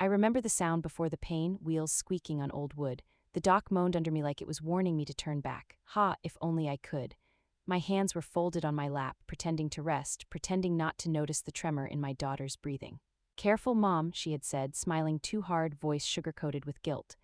I remember the sound before the pain, wheels squeaking on old wood. The dock moaned under me like it was warning me to turn back. Ha, if only I could. My hands were folded on my lap, pretending to rest, pretending not to notice the tremor in my daughter's breathing. "Careful, Mom," she had said, smiling too hard, voice sugar-coated with guilt.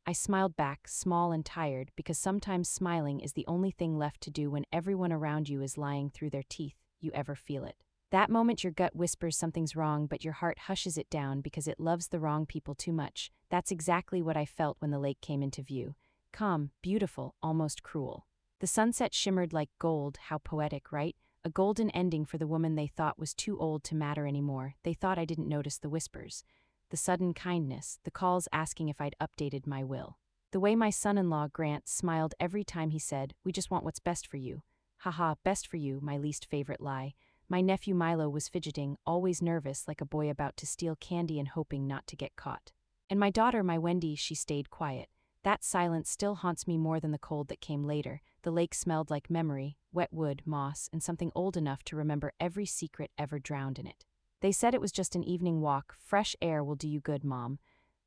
I smiled back, small and tired, because sometimes smiling is the only thing left to do when everyone around you is lying through their teeth. You ever feel it? That moment your gut whispers something's wrong, but your heart hushes it down because it loves the wrong people too much. That's exactly what I felt when the lake came into view. Calm, beautiful, almost cruel. The sunset shimmered like gold. How poetic, right? A golden ending for the woman they thought was too old to matter anymore. They thought I didn't notice the whispers. The sudden kindness, the calls asking if I'd updated my will. The way my son-in-law Grant smiled every time he said, "We just want what's best for you." Haha, best for you, my least favorite lie. My nephew Milo was fidgeting, always nervous like a boy about to steal candy and hoping not to get caught. And my daughter, my Wendy, she stayed quiet. That silence still haunts me more than the cold that came later. The lake smelled like memory, wet wood, moss, and something old enough to remember every secret ever drowned in it. They said it was just an evening walk. Fresh air will do you good, Mom.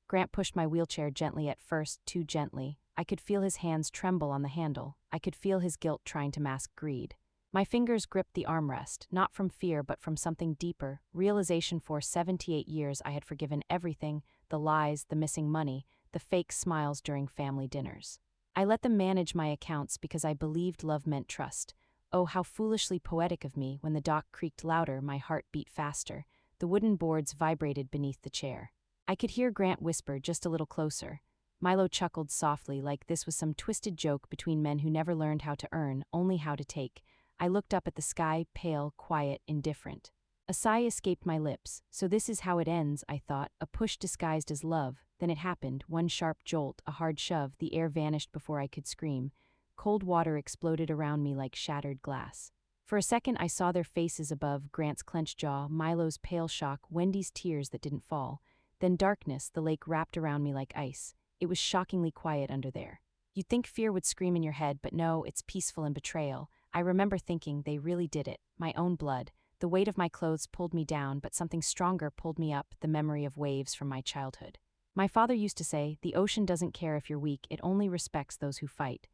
Grant pushed my wheelchair gently at first, too gently. I could feel his hands tremble on the handle. I could feel his guilt trying to mask greed. My fingers gripped the armrest, not from fear but from something deeper, realization. For 78 years I had forgiven everything, the lies, the missing money, the fake smiles during family dinners. I let them manage my accounts because I believed love meant trust. Oh, how foolishly poetic of me. When the dock creaked louder, my heart beat faster. The wooden boards vibrated beneath the chair. I could hear Grant whisper just a little closer. Milo chuckled softly, like this was some twisted joke between men who never learned how to earn, only how to take. I looked up at the sky, pale, quiet, indifferent. A sigh escaped my lips. So this is how it ends, I thought, a push disguised as love. Then it happened, one sharp jolt, a hard shove, the air vanished before I could scream. Cold water exploded around me like shattered glass. For a second I saw their faces above, Grant's clenched jaw, Milo's pale shock, Wendy's tears that didn't fall. Then darkness, the lake wrapped around me like ice. It was shockingly quiet under there. You'd think fear would scream in your head, but no, it's peaceful and betrayal. I remember thinking they really did it, my own blood. The weight of my clothes pulled me down, but something stronger pulled me up, the memory of waves from my childhood. My father used to say, the ocean doesn't care if you're weak, it only respects those who fight.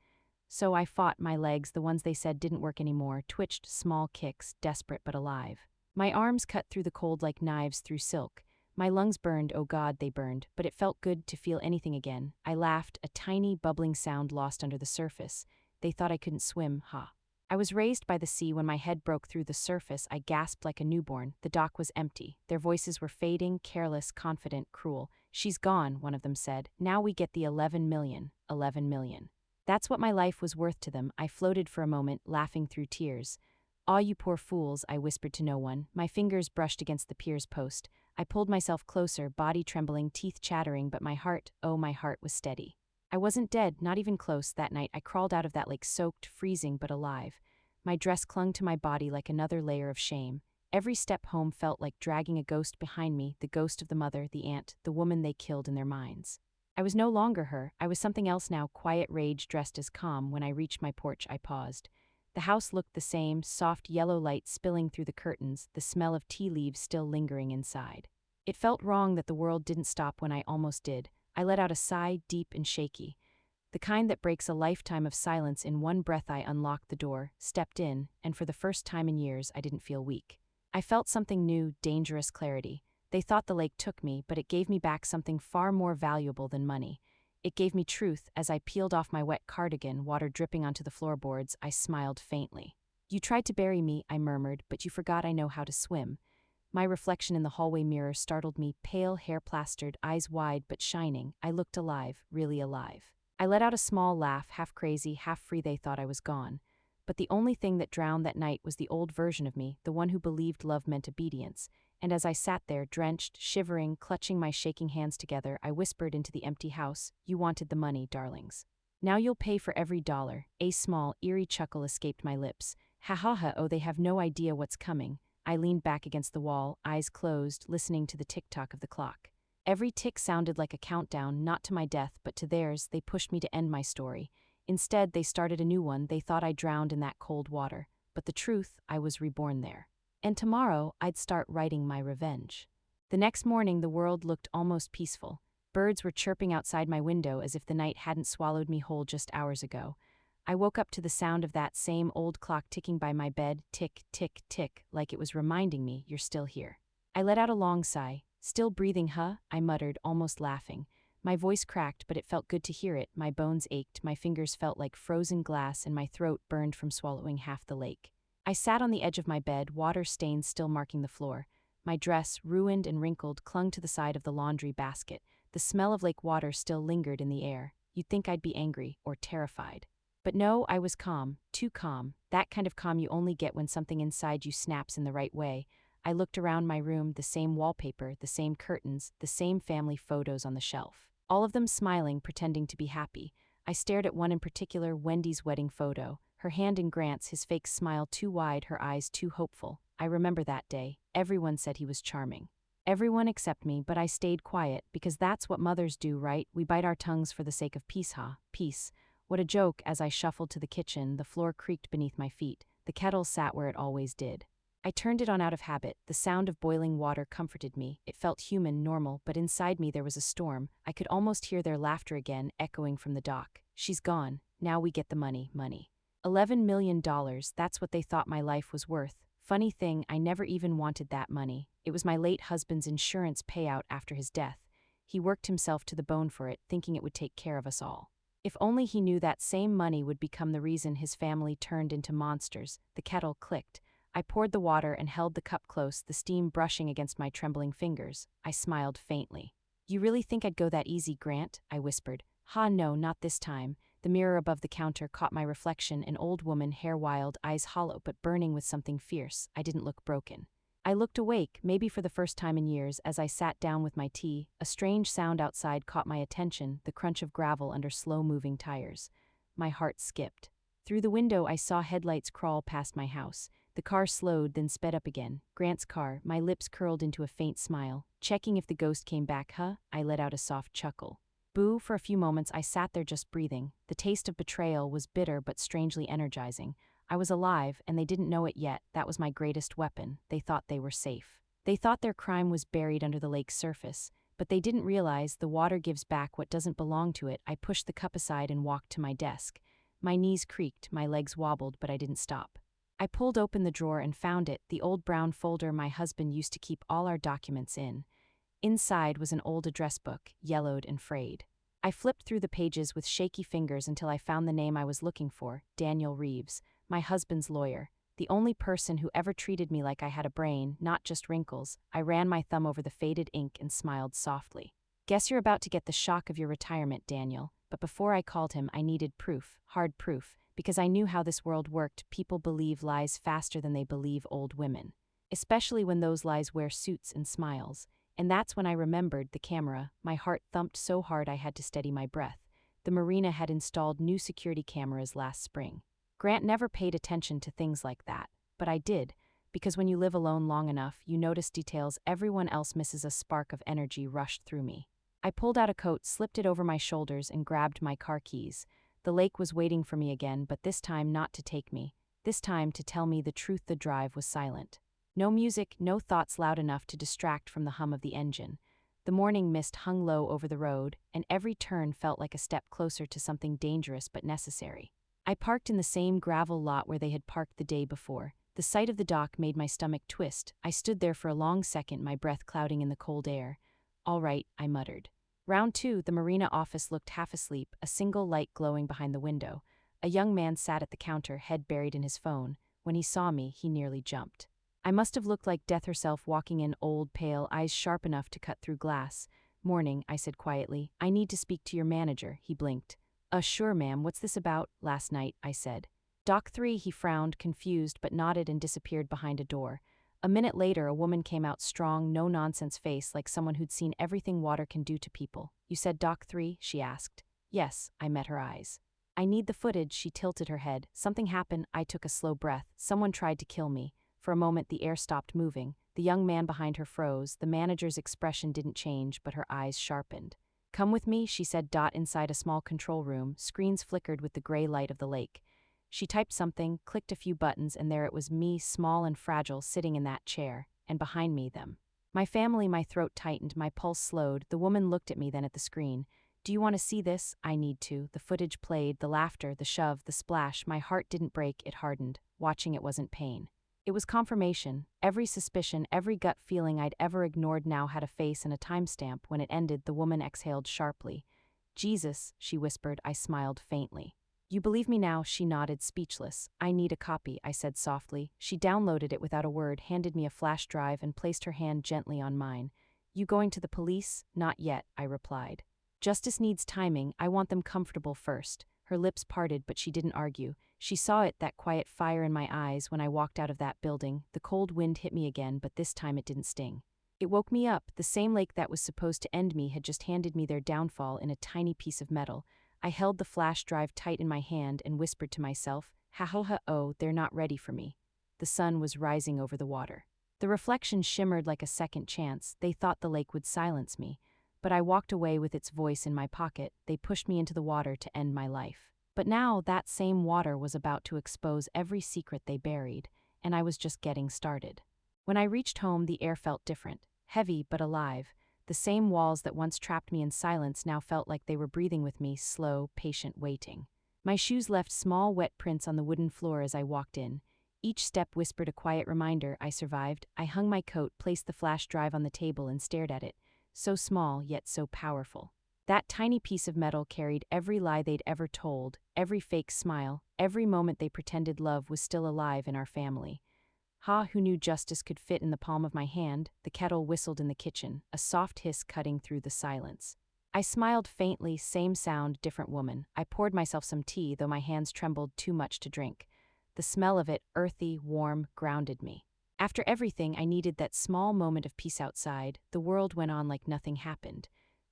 So I fought. My legs, the ones they said didn't work anymore, twitched, small kicks, desperate but alive. My arms cut through the cold like knives through silk. My lungs burned, oh God, they burned, but it felt good to feel anything again. I laughed, a tiny, bubbling sound lost under the surface. They thought I couldn't swim, ha. I was raised by the sea. When my head broke through the surface, I gasped like a newborn. The dock was empty. Their voices were fading, careless, confident, cruel. "She's gone," one of them said. "Now we get the 11 million. 11 million. That's what my life was worth to them. I floated for a moment, laughing through tears. "Aw, you poor fools," I whispered to no one. My fingers brushed against the pier's post. I pulled myself closer, body trembling, teeth chattering, but my heart, oh my heart, was steady. I wasn't dead, not even close. That night I crawled out of that lake soaked, freezing, but alive. My dress clung to my body like another layer of shame. Every step home felt like dragging a ghost behind me, the ghost of the mother, the aunt, the woman they killed in their minds. I was no longer her. I was something else now, quiet rage dressed as calm. When I reached my porch, I paused. The house looked the same, soft yellow light spilling through the curtains, the smell of tea leaves still lingering inside. It felt wrong that the world didn't stop when I almost did. I let out a sigh, deep and shaky. The kind that breaks a lifetime of silence. In one breath I unlocked the door, stepped in, and for the first time in years I didn't feel weak. I felt something new, dangerous clarity. They thought the lake took me, but it gave me back something far more valuable than money. It gave me truth. As I peeled off my wet cardigan, water dripping onto the floorboards, I smiled faintly. "You tried to bury me," I murmured, "but you forgot I know how to swim." My reflection in the hallway mirror startled me, pale, hair plastered, eyes wide but shining. I looked alive, really alive. I let out a small laugh, half crazy, half free. They thought I was gone. But the only thing that drowned that night was the old version of me, the one who believed love meant obedience. And as I sat there, drenched, shivering, clutching my shaking hands together, I whispered into the empty house, "You wanted the money, darlings. Now you'll pay for every dollar." A small, eerie chuckle escaped my lips. Ha ha ha, oh, they have no idea what's coming. I leaned back against the wall, eyes closed, listening to the tick-tock of the clock. Every tick sounded like a countdown, not to my death, but to theirs. They pushed me to end my story. Instead, they started a new one. They thought I drowned in that cold water. But the truth, I was reborn there. And tomorrow, I'd start writing my revenge. The next morning, the world looked almost peaceful. Birds were chirping outside my window as if the night hadn't swallowed me whole just hours ago. I woke up to the sound of that same old clock ticking by my bed, tick, tick, tick, like it was reminding me, you're still here. I let out a long sigh. Still breathing, huh? I muttered, almost laughing. My voice cracked, but it felt good to hear it. My bones ached, my fingers felt like frozen glass, and my throat burned from swallowing half the lake. I sat on the edge of my bed, water stains still marking the floor. My dress, ruined and wrinkled, clung to the side of the laundry basket. The smell of lake water still lingered in the air. You'd think I'd be angry or terrified. But no, I was calm, too calm, that kind of calm you only get when something inside you snaps in the right way. I looked around my room, the same wallpaper, the same curtains, the same family photos on the shelf. All of them smiling, pretending to be happy. I stared at one in particular, Wendy's wedding photo. Her hand in Grant's, his fake smile too wide, her eyes too hopeful. I remember that day. Everyone said he was charming. Everyone except me, but I stayed quiet, because that's what mothers do, right? We bite our tongues for the sake of peace, huh? Peace. What a joke. As I shuffled to the kitchen, the floor creaked beneath my feet. The kettle sat where it always did. I turned it on out of habit. The sound of boiling water comforted me. It felt human, normal, but inside me there was a storm. I could almost hear their laughter again, echoing from the dock. She's gone. Now we get the money. $11 million, that's what they thought my life was worth. Funny thing, I never even wanted that money. It was my late husband's insurance payout after his death. He worked himself to the bone for it, thinking it would take care of us all. If only he knew that same money would become the reason his family turned into monsters. The kettle clicked. I poured the water and held the cup close, the steam brushing against my trembling fingers. I smiled faintly. You really think I'd go that easy, Grant? I whispered. Ha, no, not this time. The mirror above the counter caught my reflection, an old woman, hair wild, eyes hollow but burning with something fierce. I didn't look broken. I looked awake, maybe for the first time in years, as I sat down with my tea. A strange sound outside caught my attention, the crunch of gravel under slow-moving tires. My heart skipped. Through the window I saw headlights crawl past my house. The car slowed, then sped up again. Grant's car, my lips curled into a faint smile. Checking if the ghost came back, huh? I let out a soft chuckle. Boo, for a few moments I sat there just breathing. The taste of betrayal was bitter but strangely energizing. I was alive, and they didn't know it yet. That was my greatest weapon. They thought they were safe. They thought their crime was buried under the lake's surface. But they didn't realize the water gives back what doesn't belong to it. I pushed the cup aside and walked to my desk. My knees creaked, my legs wobbled, but I didn't stop. I pulled open the drawer and found it, the old brown folder my husband used to keep all our documents in. Inside was an old address book, yellowed and frayed. I flipped through the pages with shaky fingers until I found the name I was looking for, Daniel Reeves, my husband's lawyer, the only person who ever treated me like I had a brain, not just wrinkles. I ran my thumb over the faded ink and smiled softly. Guess you're about to get the shock of your retirement, Daniel. But before I called him, I needed proof, hard proof, because I knew how this world worked. People believe lies faster than they believe old women, especially when those lies wear suits and smiles. And that's when I remembered the camera. My heart thumped so hard I had to steady my breath. The marina had installed new security cameras last spring. Grant never paid attention to things like that, but I did, because when you live alone long enough, you notice details everyone else misses. A spark of energy rushed through me. I pulled out a coat, slipped it over my shoulders, and grabbed my car keys. The lake was waiting for me again, but this time not to take me. This time to tell me the truth. The drive was silent. No music, no thoughts loud enough to distract from the hum of the engine. The morning mist hung low over the road, and every turn felt like a step closer to something dangerous but necessary. I parked in the same gravel lot where they had parked the day before. The sight of the dock made my stomach twist. I stood there for a long second, my breath clouding in the cold air. All right, I muttered. Round two, the marina office looked half asleep, a single light glowing behind the window. A young man sat at the counter, head buried in his phone. When he saw me, he nearly jumped. I must have looked like death herself, walking in, old, pale, eyes sharp enough to cut through glass. Morning, I said quietly. I need to speak to your manager. He blinked. Sure, ma'am. What's this about? Last night, I said. Dock 3, he frowned, confused, but nodded and disappeared behind a door. A minute later, a woman came out, strong, no-nonsense face, like someone who'd seen everything water can do to people. You said Dock 3? She asked. Yes, I met her eyes. I need the footage. She tilted her head. Something happened. I took a slow breath. Someone tried to kill me. For a moment, the air stopped moving. The young man behind her froze. The manager's expression didn't change, but her eyes sharpened. Come with me, she said. Inside a small control room, screens flickered with the gray light of the lake. She typed something, clicked a few buttons, and there it was, me, small and fragile, sitting in that chair, and behind me, them. My throat tightened, my pulse slowed. The woman looked at me, then at the screen. Do you want to see this? I need to. The footage played, the laughter, the shove, the splash. My heart didn't break, it hardened. Watching it wasn't pain. It was confirmation. Every suspicion, every gut feeling I'd ever ignored now had a face and a timestamp. When it ended, the woman exhaled sharply. Jesus, she whispered. I smiled faintly. You believe me now? She nodded, speechless. I need a copy, I said softly. She downloaded it without a word, handed me a flash drive, and placed her hand gently on mine. You going to the police? Not yet, I replied. Justice needs timing. I want them comfortable first. Her lips parted, but she didn't argue. She saw it, that quiet fire in my eyes when I walked out of that building. The cold wind hit me again, but this time it didn't sting. It woke me up. The same lake that was supposed to end me had just handed me their downfall in a tiny piece of metal. I held the flash drive tight in my hand and whispered to myself, oh, they're not ready for me. The sun was rising over the water. The reflection shimmered like a second chance. They thought the lake would silence me. But I walked away with its voice in my pocket. They pushed me into the water to end my life. But now that same water was about to expose every secret they buried, and I was just getting started. When I reached home, the air felt different, heavy but alive. The same walls that once trapped me in silence now felt like they were breathing with me, slow, patient waiting. My shoes left small, wet prints on the wooden floor as I walked in. Each step whispered a quiet reminder. I survived. I hung my coat, placed the flash drive on the table, and stared at it. So small, yet so powerful. That tiny piece of metal carried every lie they'd ever told, every fake smile, every moment they pretended love was still alive in our family. Who knew justice could fit in the palm of my hand? The kettle whistled in the kitchen, a soft hiss cutting through the silence. I smiled faintly, same sound, different woman. I poured myself some tea, though my hands trembled too much to drink. The smell of it, earthy, warm, grounded me. After everything, I needed that small moment of peace outside. The world went on like nothing happened.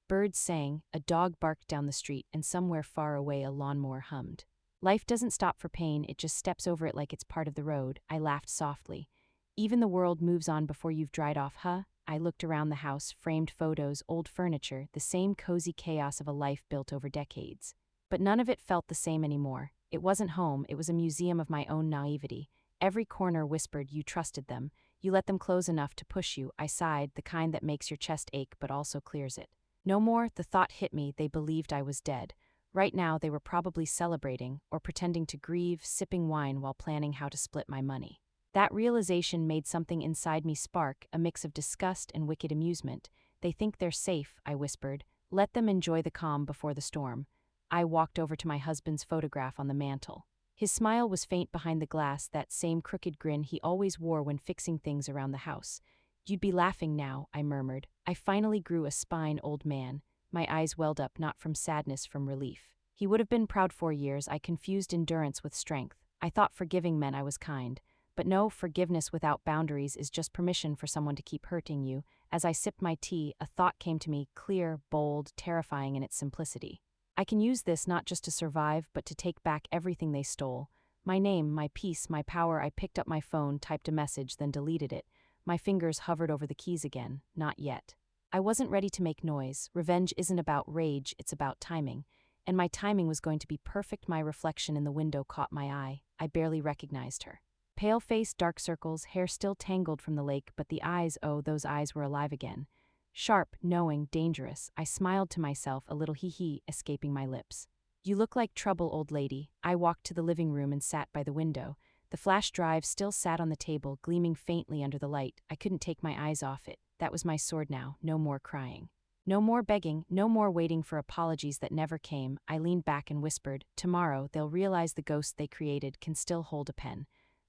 Birds sang, a dog barked down the street, and somewhere far away a lawnmower hummed. Life doesn't stop for pain, it just steps over it like it's part of the road. I laughed softly. Even the world moves on before you've dried off, huh? I looked around the house, framed photos, old furniture, the same cozy chaos of a life built over decades. But none of it felt the same anymore. It wasn't home, it was a museum of my own naivety. Every corner whispered you trusted them. You let them close enough to push you. I sighed, the kind that makes your chest ache but also clears it. No more, the thought hit me, they believed I was dead. Right now they were probably celebrating, or pretending to grieve, sipping wine while planning how to split my money. That realization made something inside me spark, a mix of disgust and wicked amusement. They think they're safe, I whispered. Let them enjoy the calm before the storm. I walked over to my husband's photograph on the mantel. His smile was faint behind the glass, that same crooked grin he always wore when fixing things around the house. You'd be laughing now, I murmured. I finally grew a spine, old man. My eyes welled up, not from sadness, from relief. He would have been proud 4 years. I confused endurance with strength. I thought forgiving meant I was kind. But no, forgiveness without boundaries is just permission for someone to keep hurting you. As I sipped my tea, a thought came to me, clear, bold, terrifying in its simplicity. I can use this not just to survive, but to take back everything they stole. My name, my peace, my power. I picked up my phone, typed a message, then deleted it. My fingers hovered over the keys again. Not yet. I wasn't ready to make noise. Revenge isn't about rage, it's about timing. And my timing was going to be perfect. My reflection in the window caught my eye. I barely recognized her. Pale face, dark circles, hair still tangled from the lake, but the eyes, oh, those eyes were alive again. Sharp, knowing, dangerous. I smiled to myself, a little hee-hee escaping my lips. You look like trouble, old lady. I walked to the living room and sat by the window. The flash drive still sat on the table, gleaming faintly under the light. I couldn't take my eyes off it. That was my sword now. No more crying. No more begging, no more waiting for apologies that never came. I leaned back and whispered, tomorrow they'll realize the ghost they created can still hold a pen.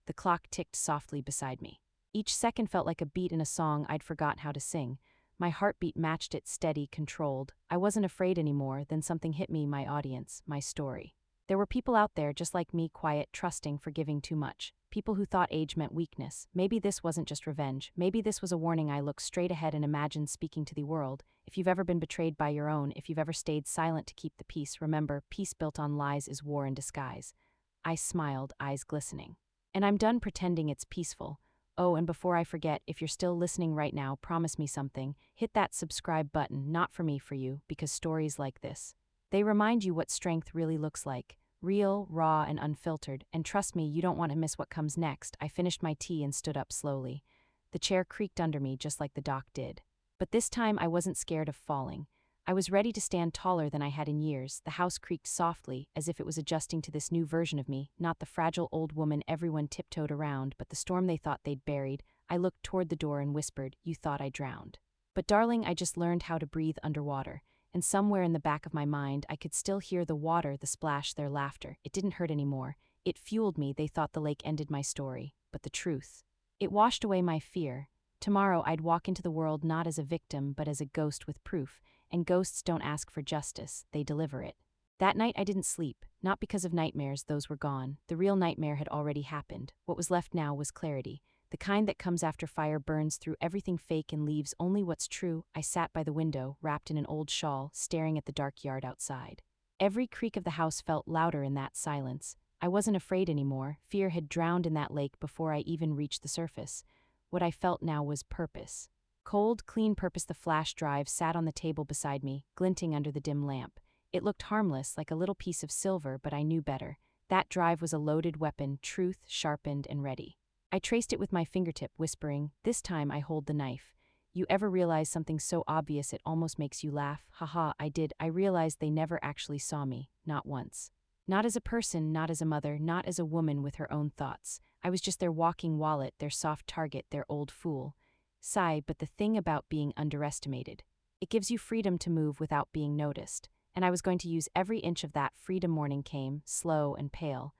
The clock ticked softly beside me. Each second felt like a beat in a song I'd forgotten how to sing. My heartbeat matched it, steady, controlled. I wasn't afraid anymore. Then something hit me, my audience, my story. There were people out there just like me, quiet, trusting, forgiving too much. People who thought age meant weakness. Maybe this wasn't just revenge. Maybe this was a warning. I looked straight ahead and imagined speaking to the world. If you've ever been betrayed by your own, if you've ever stayed silent to keep the peace, remember, peace built on lies is war in disguise. I smiled, eyes glistening. And I'm done pretending it's peaceful. Oh, and before I forget, if you're still listening right now, promise me something. Hit that subscribe button, not for me, for you, because stories like this, they remind you what strength really looks like. Real, raw, and unfiltered, and trust me, you don't want to miss what comes next. I finished my tea and stood up slowly. The chair creaked under me just like the dock did. But this time I wasn't scared of falling. I was ready to stand taller than I had in years. The house creaked softly, as if it was adjusting to this new version of me, not the fragile old woman everyone tiptoed around, but the storm they thought they'd buried. I looked toward the door and whispered, "You thought I drowned." But darling, I just learned how to breathe underwater. And somewhere in the back of my mind, I could still hear the water, the splash, their laughter. It didn't hurt anymore. It fueled me. They thought the lake ended my story. But the truth. It washed away my fear. Tomorrow I'd walk into the world not as a victim, but as a ghost with proof. And ghosts don't ask for justice, they deliver it. That night I didn't sleep, not because of nightmares, those were gone. The real nightmare had already happened. What was left now was clarity. The kind that comes after fire burns through everything fake and leaves only what's true. I sat by the window, wrapped in an old shawl, staring at the dark yard outside. Every creak of the house felt louder in that silence. I wasn't afraid anymore. Fear had drowned in that lake before I even reached the surface. What I felt now was purpose. Cold, clean purpose. The flash drive sat on the table beside me, glinting under the dim lamp. It looked harmless, like a little piece of silver, but I knew better. That drive was a loaded weapon, truth, sharpened and ready. I traced it with my fingertip, whispering, "This time I hold the knife." You ever realize something so obvious it almost makes you laugh? Haha, I did. I realized they never actually saw me, not once. Not as a person, not as a mother, not as a woman with her own thoughts. I was just their walking wallet, their soft target, their old fool. Sigh, but the thing about being underestimated. It gives you freedom to move without being noticed. And I was going to use every inch of that freedom. Morning came, slow and pale.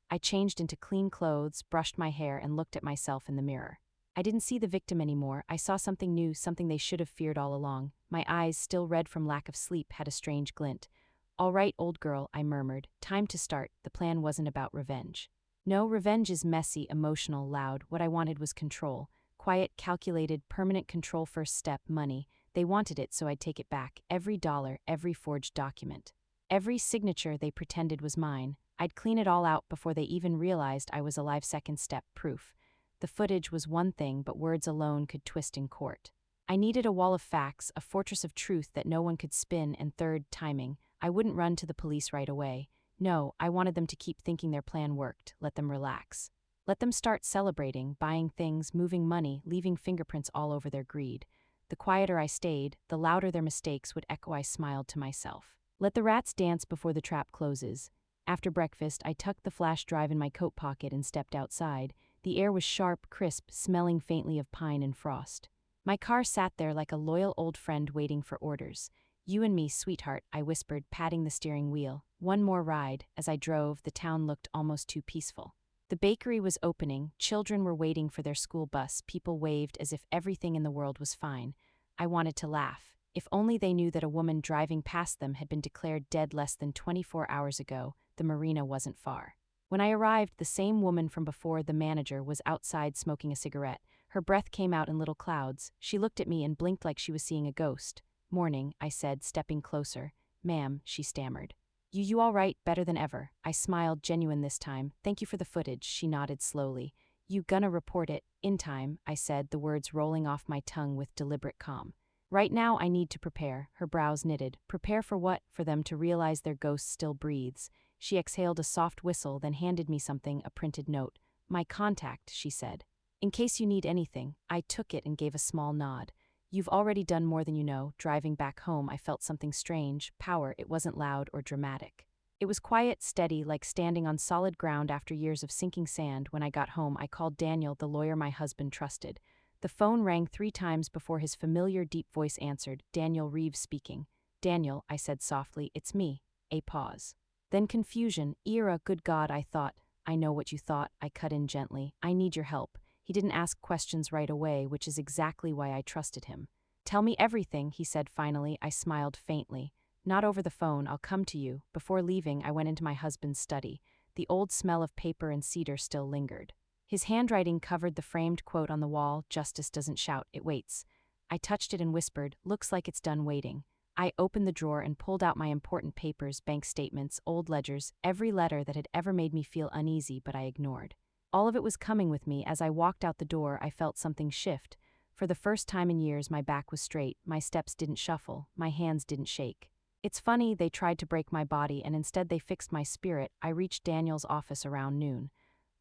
I changed into clean clothes, brushed my hair, and looked at myself in the mirror. I didn't see the victim anymore. I saw something new, something they should have feared all along. My eyes, still red from lack of sleep, had a strange glint. "All right, old girl," I murmured. "Time to start." The plan wasn't about revenge. No, revenge is messy, emotional, loud. What I wanted was control. Quiet, calculated, permanent control. First step, money. They wanted it, so I'd take it back. Every dollar, every forged document. Every signature they pretended was mine. I'd clean it all out before they even realized I was alive. Second step, proof. The footage was one thing, but words alone could twist in court. I needed a wall of facts, a fortress of truth that no one could spin. And third, timing. I wouldn't run to the police right away. No, I wanted them to keep thinking their plan worked. Let them relax. Let them start celebrating, buying things, moving money, leaving fingerprints all over their greed. The quieter I stayed, the louder their mistakes would echo. I smiled to myself. Let the rats dance before the trap closes. After breakfast, I tucked the flash drive in my coat pocket and stepped outside. The air was sharp, crisp, smelling faintly of pine and frost. My car sat there like a loyal old friend waiting for orders. "You and me, sweetheart," I whispered, patting the steering wheel. One more ride. As I drove, the town looked almost too peaceful. The bakery was opening, children were waiting for their school bus, people waved as if everything in the world was fine. I wanted to laugh. If only they knew that a woman driving past them had been declared dead less than 24 hours ago. The marina wasn't far. When I arrived, the same woman from before, the manager, was outside smoking a cigarette. Her breath came out in little clouds. She looked at me and blinked like she was seeing a ghost. "Morning," I said, stepping closer. "Ma'am," she stammered. You all right?" "Better than ever." I smiled, genuine this time. "Thank you for the footage." She nodded slowly. "You gonna report it?" "In time," I said, the words rolling off my tongue with deliberate calm. "Right now I need to prepare." Her brows knitted. "Prepare for what?" "For them to realize their ghost still breathes." She exhaled a soft whistle, then handed me something, a printed note. "My contact," she said. "In case you need anything." I took it and gave a small nod. "You've already done more than you know." Driving back home, I felt something strange. Power. It wasn't loud or dramatic. It was quiet, steady, like standing on solid ground after years of sinking sand. When I got home, I called Daniel, the lawyer my husband trusted. The phone rang 3 times before his familiar deep voice answered. "Daniel Reeves speaking." "Daniel," I said softly, "it's me." A pause. Then confusion. "Ira, good God," I thought. "I know what you thought." I cut in gently. "I need your help." He didn't ask questions right away, which is exactly why I trusted him. "Tell me everything," he said finally. I smiled faintly. "Not over the phone, I'll come to you." Before leaving, I went into my husband's study. The old smell of paper and cedar still lingered. His handwriting covered the framed quote on the wall, "Justice doesn't shout, it waits." I touched it and whispered, "Looks like it's done waiting." I opened the drawer and pulled out my important papers, bank statements, old ledgers, every letter that had ever made me feel uneasy, but I ignored. All of it was coming with me. As I walked out the door, I felt something shift. For the first time in years, my back was straight, my steps didn't shuffle, my hands didn't shake. It's funny, they tried to break my body and instead they fixed my spirit. I reached Daniel's office around noon.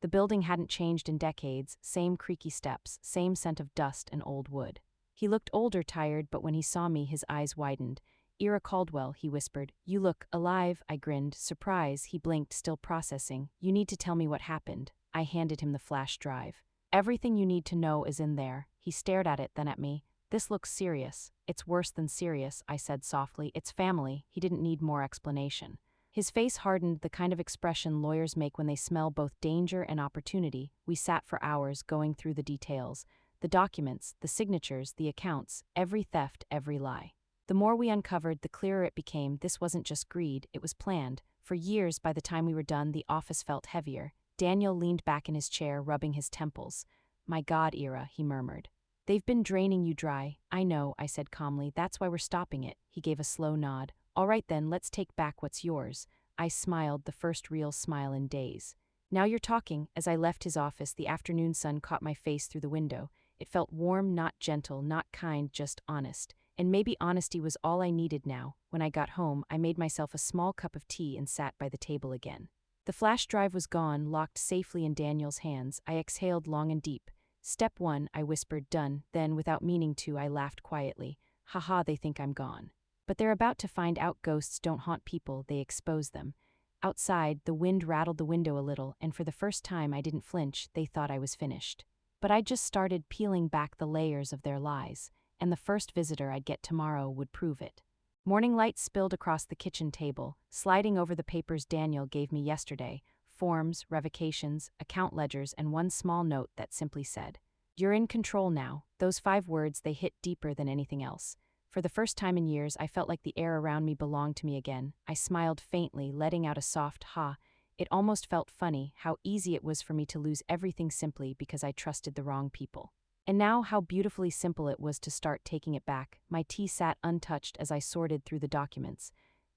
The building hadn't changed in decades, same creaky steps, same scent of dust and old wood. He looked older, tired, but when he saw me, his eyes widened. "Ira Caldwell," he whispered. "You look alive." I grinned. Surprise. He blinked, still processing. "You need to tell me what happened." I handed him the flash drive. "Everything you need to know is in there." He stared at it, then at me. "This looks serious." "It's worse than serious," I said softly. "It's family." He didn't need more explanation. His face hardened, the kind of expression lawyers make when they smell both danger and opportunity. We sat for hours, going through the details. The documents, the signatures, the accounts, every theft, every lie. The more we uncovered, the clearer it became. This wasn't just greed, it was planned. For years, by the time we were done, the office felt heavier. Daniel leaned back in his chair, rubbing his temples. "My God, Ira," he murmured. "They've been draining you dry." "I know," I said calmly. "That's why we're stopping it." He gave a slow nod. "All right then, let's take back what's yours." I smiled, the first real smile in days. "Now you're talking." As I left his office, the afternoon sun caught my face through the window. It felt warm, not gentle, not kind, just honest. And maybe honesty was all I needed now. When I got home, I made myself a small cup of tea and sat by the table again. The flash drive was gone, locked safely in Daniel's hands. I exhaled long and deep. "Step one," I whispered. "Done." Then, without meaning to, I laughed quietly. "Haha, they think I'm gone. But they're about to find out ghosts don't haunt people, they expose them." Outside, the wind rattled the window a little, and for the first time I didn't flinch. They thought I was finished. But I just started peeling back the layers of their lies, and the first visitor I'd get tomorrow would prove it. Morning light spilled across the kitchen table, sliding over the papers Daniel gave me yesterday: forms, revocations, account ledgers, and one small note that simply said, "You're in control now." Those 5 words, they hit deeper than anything else. For the first time in years, I felt like the air around me belonged to me again. I smiled faintly, letting out a soft ha. It almost felt funny, how easy it was for me to lose everything simply because I trusted the wrong people. And now how beautifully simple it was to start taking it back. My tea sat untouched as I sorted through the documents.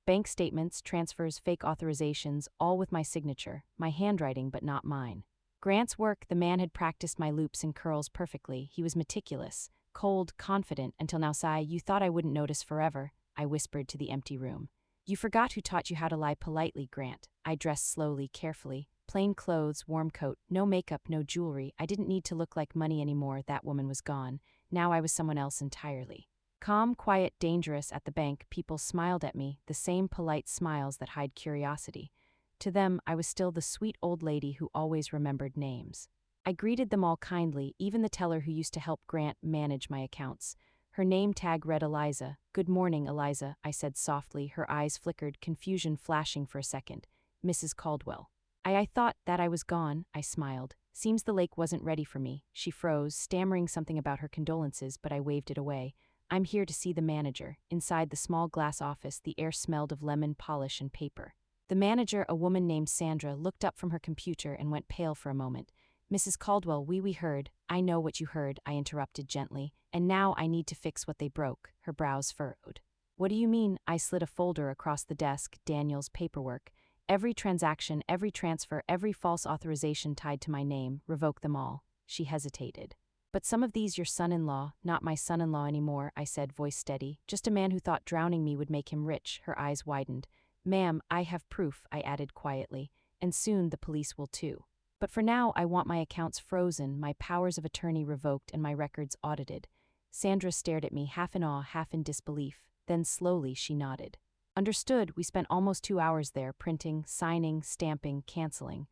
Bank statements, transfers, fake authorizations, all with my signature, my handwriting but not mine. Grant's work. The man had practiced my loops and curls perfectly. He was meticulous, cold, confident, until now. "Sigh, you thought I wouldn't notice forever," I whispered to the empty room. "You forgot who taught you how to lie politely, Grant." I dressed slowly, carefully. Plain clothes, warm coat, no makeup, no jewelry. I didn't need to look like money anymore. That woman was gone. Now I was someone else entirely. Calm, quiet, dangerous. At the bank, people smiled at me, the same polite smiles that hide curiosity. To them, I was still the sweet old lady who always remembered names. I greeted them all kindly, even the teller who used to help Grant manage my accounts. Her name tag read Eliza. "Good morning, Eliza," I said softly. Her eyes flickered, confusion flashing for a second. "Mrs. Caldwell." I thought that I was gone." I smiled. "Seems the lake wasn't ready for me." She froze, stammering something about her condolences, but I waved it away. "I'm here to see the manager." Inside the small glass office, the air smelled of lemon polish and paper. The manager, a woman named Sandra, looked up from her computer and went pale for a moment. "Mrs. Caldwell, we heard." "I know what you heard," I interrupted gently. "And now I need to fix what they broke." Her brows furrowed. "What do you mean?" I slid a folder across the desk. Daniel's paperwork. Every transaction, every transfer, every false authorization tied to my name. Revoke them all. She hesitated. "But some of these your son-in-law." "Not my son-in-law anymore," I said, voice steady. "Just a man who thought drowning me would make him rich." Her eyes widened. "Ma'am, I have proof," I added quietly. "And soon the police will too. But for now, I want my accounts frozen, my powers of attorney revoked, and my records audited." Sandra stared at me, half in awe, half in disbelief. Then slowly she nodded. "Understood." We spent almost 2 hours there, printing, signing, stamping, canceling.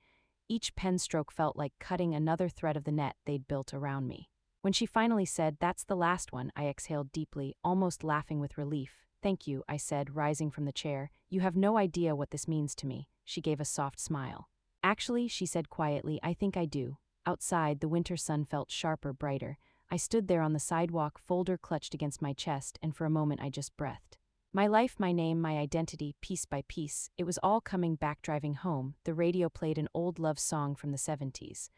Each pen stroke felt like cutting another thread of the net they'd built around me. When she finally said, "That's the last one," I exhaled deeply, almost laughing with relief. "Thank you," I said, rising from the chair. "You have no idea what this means to me." She gave a soft smile. "Actually," she said quietly, "I think I do." Outside, the winter sun felt sharper, brighter. I stood there on the sidewalk, folder clutched against my chest, and for a moment I just breathed. My life, my name, my identity, piece by piece, it was all coming back. Driving home, the radio played an old love song from the 70s.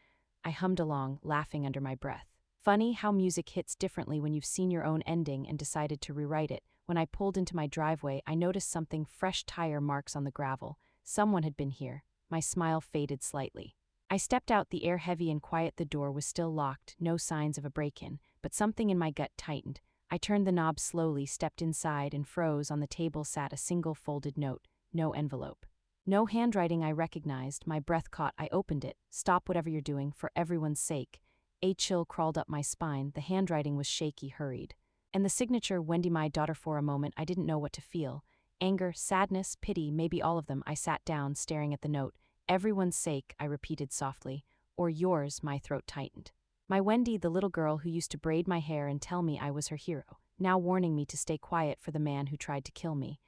I hummed along, laughing under my breath. Funny how music hits differently when you've seen your own ending and decided to rewrite it. When I pulled into my driveway, I noticed something: fresh tire marks on the gravel. Someone had been here. My smile faded slightly. I stepped out, the air heavy and quiet. The door was still locked, no signs of a break-in, but something in my gut tightened. I turned the knob slowly, stepped inside, and froze. On the table sat a single folded note, no envelope. No handwriting I recognized, my breath caught, I opened it. Stop whatever you're doing, for everyone's sake. A chill crawled up my spine, the handwriting was shaky, hurried. And the signature, Wendy, my daughter. For a moment, I didn't know what to feel. Anger, sadness, pity, maybe all of them. I sat down, staring at the note. Everyone's sake, I repeated softly. Or yours, my throat tightened. My Wendy, the little girl who used to braid my hair and tell me I was her hero, now warning me to stay quiet for the man who tried to kill me.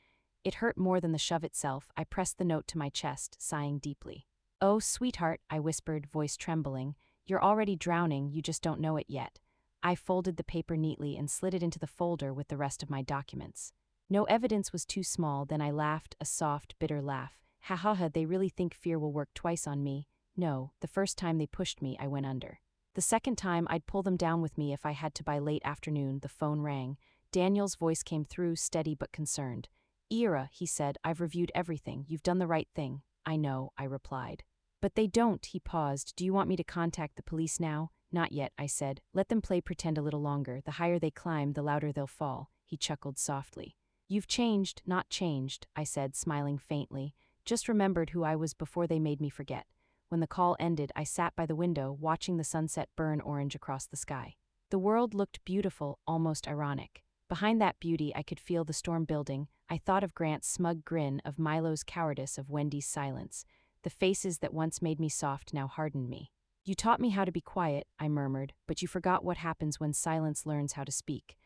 It hurt more than the shove itself. I pressed the note to my chest, sighing deeply. Oh, sweetheart, I whispered, voice trembling. You're already drowning, you just don't know it yet. I folded the paper neatly and slid it into the folder with the rest of my documents. No evidence was too small, then I laughed, a soft, bitter laugh. Ha ha ha, they really think fear will work twice on me. No, the first time they pushed me, I went under. The second time, I'd pull them down with me if I had to. By late afternoon, the phone rang. Daniel's voice came through, steady but concerned. Ira, he said, I've reviewed everything. You've done the right thing. I know, I replied. But they don't, he paused. Do you want me to contact the police now? Not yet, I said. Let them play pretend a little longer. The higher they climb, the louder they'll fall. He chuckled softly. You've changed, not changed, I said, smiling faintly. Just remembered who I was before they made me forget. When the call ended, I sat by the window, watching the sunset burn orange across the sky. The world looked beautiful, almost ironic. Behind that beauty, I could feel the storm building. I thought of Grant's smug grin, of Milo's cowardice, of Wendy's silence. The faces that once made me soft now hardened me. You taught me how to be quiet, I murmured, but you forgot what happens when silence learns how to speak.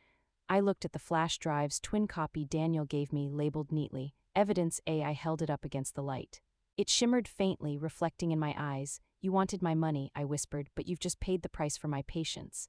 I looked at the flash drive's twin copy Daniel gave me, labeled neatly. Evidence A. I held it up against the light. It shimmered faintly, reflecting in my eyes. You wanted my money, I whispered, but you've just paid the price for my patience.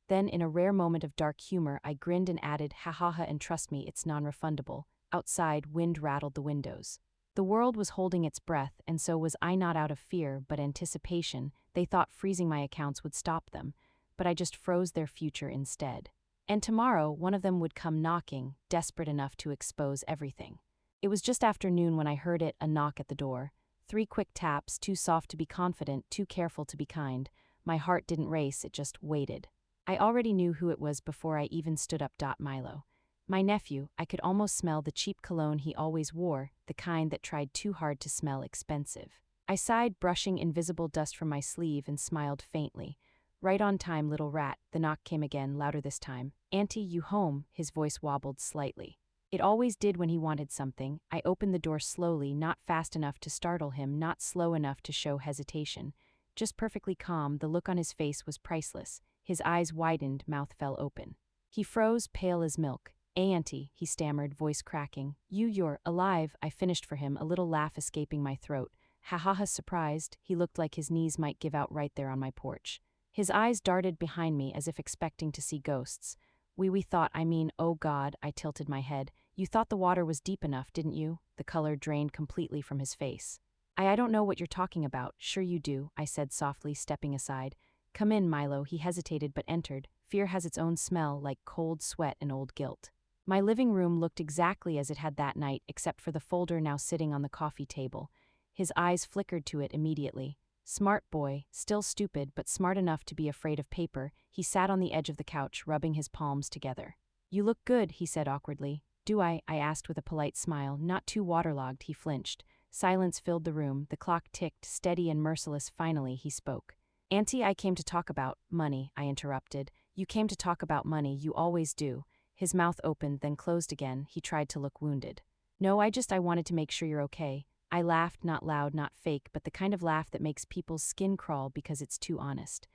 Then, in a rare moment of dark humor, I grinned and added, ha ha ha, and trust me, it's non-refundable. Outside, wind rattled the windows. The world was holding its breath, and so was I, not out of fear, but anticipation. They thought freezing my accounts would stop them, but I just froze their future instead. And tomorrow, one of them would come knocking, desperate enough to expose everything. It was just after noon when I heard it, a knock at the door. 3 quick taps, too soft to be confident, too careful to be kind. My heart didn't race, it just waited. I already knew who it was before I even stood up. Milo. My nephew. I could almost smell the cheap cologne he always wore, the kind that tried too hard to smell expensive. I sighed, brushing invisible dust from my sleeve, and smiled faintly. Right on time, little rat. The knock came again, louder this time. Auntie, you home? His voice wobbled slightly. It always did when he wanted something. I opened the door slowly, not fast enough to startle him, not slow enough to show hesitation. Just perfectly calm, the look on his face was priceless. His eyes widened, mouth fell open. He froze, pale as milk. Auntie, he stammered, voice cracking. You're alive, I finished for him, a little laugh escaping my throat. Ha ha ha, surprised. He looked like his knees might give out right there on my porch. His eyes darted behind me as if expecting to see ghosts. We thought, oh God, I tilted my head. You thought the water was deep enough, didn't you? The color drained completely from his face. I don't know what you're talking about. Sure you do, I said softly, stepping aside. Come in, Milo. He hesitated but entered. Fear has its own smell, like cold sweat and old guilt. My living room looked exactly as it had that night, except for the folder now sitting on the coffee table. His eyes flickered to it immediately. Smart boy, still stupid but smart enough to be afraid of paper. He sat on the edge of the couch, rubbing his palms together. You look good, he said awkwardly. Do I asked with a polite smile, not too waterlogged. He flinched. Silence filled the room. The clock ticked, steady and merciless. Finally, he spoke. Auntie, I came to talk about money, I interrupted. You came to talk about money, you always do. His mouth opened, then closed again. He tried to look wounded. No, I wanted to make sure you're okay. I laughed, not loud, not fake, but the kind of laugh that makes people's skin crawl because it's too honest.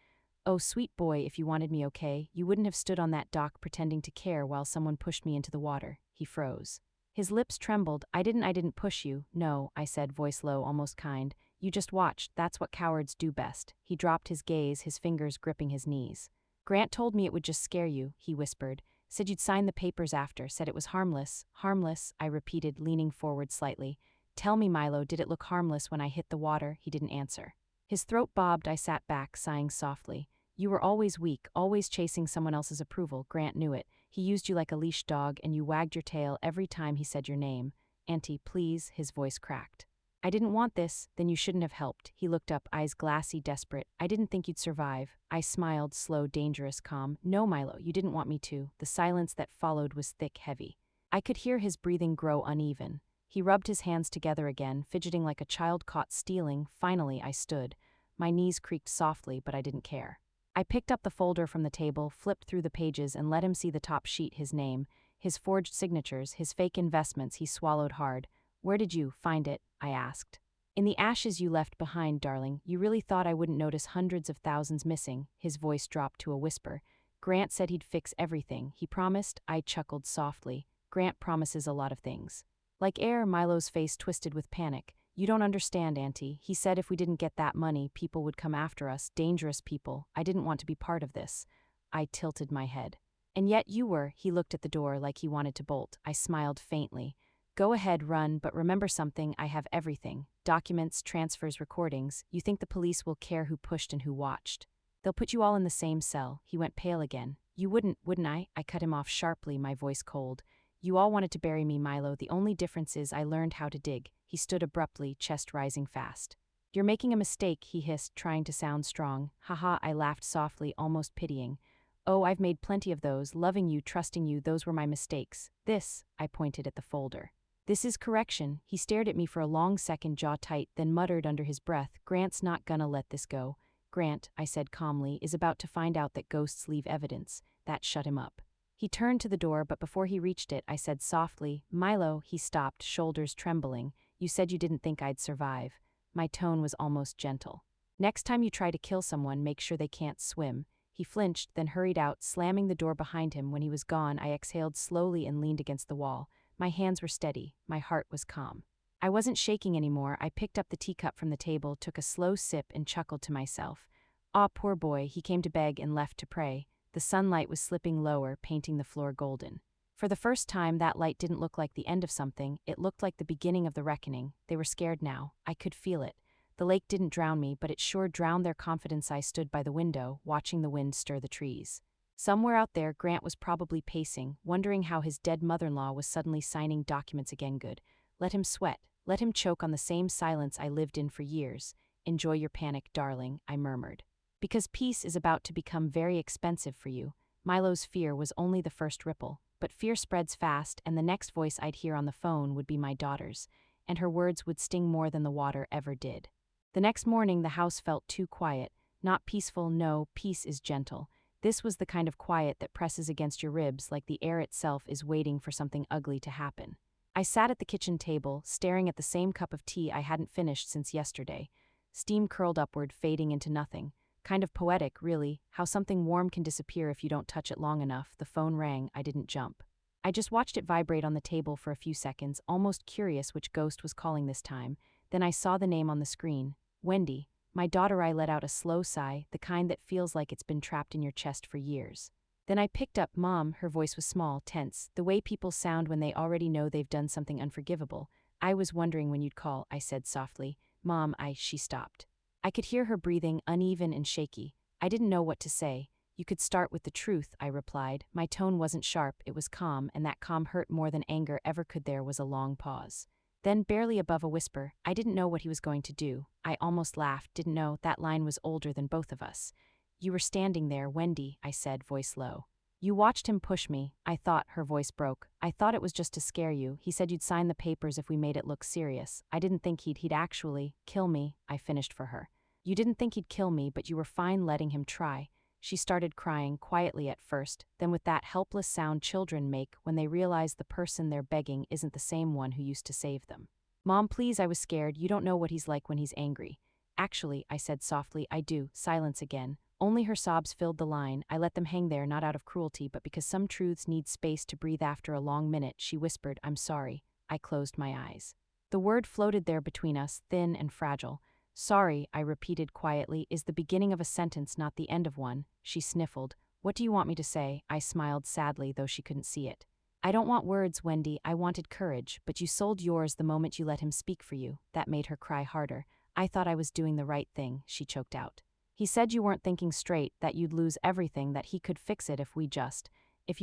Oh, sweet boy, if you wanted me okay, you wouldn't have stood on that dock pretending to care while someone pushed me into the water. He froze. His lips trembled. I didn't push you. No, I said, voice low, almost kind. You just watched. That's what cowards do best. He dropped his gaze, his fingers gripping his knees. Grant told me it would just scare you, he whispered. Said you'd sign the papers after, said it was harmless. Harmless, I repeated, leaning forward slightly. Tell me, Milo, did it look harmless when I hit the water? He didn't answer. His throat bobbed. I sat back, sighing softly. You were always weak, always chasing someone else's approval. Grant knew it. He used you like a leash dog, and you wagged your tail every time he said your name. Auntie, please, his voice cracked. I didn't want this, then you shouldn't have helped. He looked up, eyes glassy, desperate. I didn't think you'd survive. I smiled, slow, dangerous, calm. No, Milo, you didn't want me to. The silence that followed was thick, heavy. I could hear his breathing grow uneven. He rubbed his hands together again, fidgeting like a child caught stealing. Finally, I stood. My knees creaked softly, but I didn't care. I picked up the folder from the table, flipped through the pages, and let him see the top sheet, his name, his forged signatures, his fake investments. He swallowed hard. "Where did you find it?" I asked. "In the ashes you left behind, darling. You really thought I wouldn't notice hundreds of thousands missing?" His voice dropped to a whisper. "Grant said he'd fix everything. He promised." I chuckled softly. "Grant promises a lot of things." Like air, Milo's face twisted with panic. "You don't understand, Auntie. He said if we didn't get that money, people would come after us, dangerous people. I didn't want to be part of this." I tilted my head. "And yet you were." He looked at the door like he wanted to bolt. I smiled faintly. "Go ahead, run, but remember something, I have everything. Documents, transfers, recordings. You think the police will care who pushed and who watched? They'll put you all in the same cell." He went pale again. "You wouldn't I?" I cut him off sharply, my voice cold. "You all wanted to bury me, Milo. The only difference is I learned how to dig." He stood abruptly, chest rising fast. "You're making a mistake," he hissed, trying to sound strong. "Haha," I laughed softly, almost pitying. "Oh, I've made plenty of those, loving you, trusting you, those were my mistakes. This," I pointed at the folder. "This is correction." He stared at me for a long second, jaw tight, then muttered under his breath, "Grant's not gonna let this go." "Grant," I said calmly, "is about to find out that ghosts leave evidence." That shut him up. He turned to the door, but before he reached it, I said softly, "Milo." He stopped, shoulders trembling. "You said you didn't think I'd survive." My tone was almost gentle. "Next time you try to kill someone, make sure they can't swim." He flinched, then hurried out, slamming the door behind him. When he was gone, I exhaled slowly and leaned against the wall. My hands were steady. My heart was calm. I wasn't shaking anymore. I picked up the teacup from the table, took a slow sip, and chuckled to myself. "Ah, poor boy, he came to beg and left to pray." The sunlight was slipping lower, painting the floor golden. For the first time, that light didn't look like the end of something. It looked like the beginning of the reckoning. They were scared now. I could feel it. The lake didn't drown me, but it sure drowned their confidence. I stood by the window, watching the wind stir the trees. Somewhere out there, Grant was probably pacing, wondering how his dead mother-in-law was suddenly signing documents again. Good. Let him sweat. Let him choke on the same silence I lived in for years. "Enjoy your panic, darling," I murmured. "Because peace is about to become very expensive for you." Milo's fear was only the first ripple, but fear spreads fast, and the next voice I'd hear on the phone would be my daughter's, and her words would sting more than the water ever did. The next morning, the house felt too quiet. Not peaceful, no, peace is gentle. This was the kind of quiet that presses against your ribs like the air itself is waiting for something ugly to happen. I sat at the kitchen table, staring at the same cup of tea I hadn't finished since yesterday. Steam curled upward, fading into nothing. Kind of poetic, really, how something warm can disappear if you don't touch it long enough. The phone rang. I didn't jump. I just watched it vibrate on the table for a few seconds, almost curious which ghost was calling this time. Then I saw the name on the screen. Wendy. My daughter. I let out a slow sigh, the kind that feels like it's been trapped in your chest for years. Then I picked up Mom. Her voice was small, tense, the way people sound when they already know they've done something unforgivable. "I was wondering when you'd call," I said softly. "Mom, She stopped. I could hear her breathing, uneven and shaky. I didn't know what to say. "You could start with the truth," I replied. My tone wasn't sharp, it was calm, and that calm hurt more than anger ever could. There was a long pause. Then, barely above a whisper, "I didn't know what he was going to do." I almost laughed. Didn't know? That line was older than both of us. "You were standing there, Wendy," I said, voice low. "You watched him push me." I thought. Her voice broke. "I thought it was just to scare you. He said you'd sign the papers if we made it look serious. I didn't think he'd actually kill me." I finished for her. "You didn't think he'd kill me, but you were fine letting him try." She started crying, quietly at first, then with that helpless sound children make when they realize the person they're begging isn't the same one who used to save them. "Mom, please." I was scared. "You don't know what he's like when he's angry." "Actually," I said softly, "I do." Silence again. Only her sobs filled the line. I let them hang there, not out of cruelty, but because some truths need space to breathe. After a long minute, she whispered, "I'm sorry." I closed my eyes. The word floated there between us, thin and fragile. "Sorry," I repeated quietly, "is the beginning of a sentence, not the end of one." She sniffled. "What do you want me to say?" I smiled sadly, though she couldn't see it. "I don't want words, Wendy. I wanted courage, but you sold yours the moment you let him speak for you." That made her cry harder. "I thought I was doing the right thing," she choked out. "He said you weren't thinking straight, that you'd lose everything, that he could fix it if you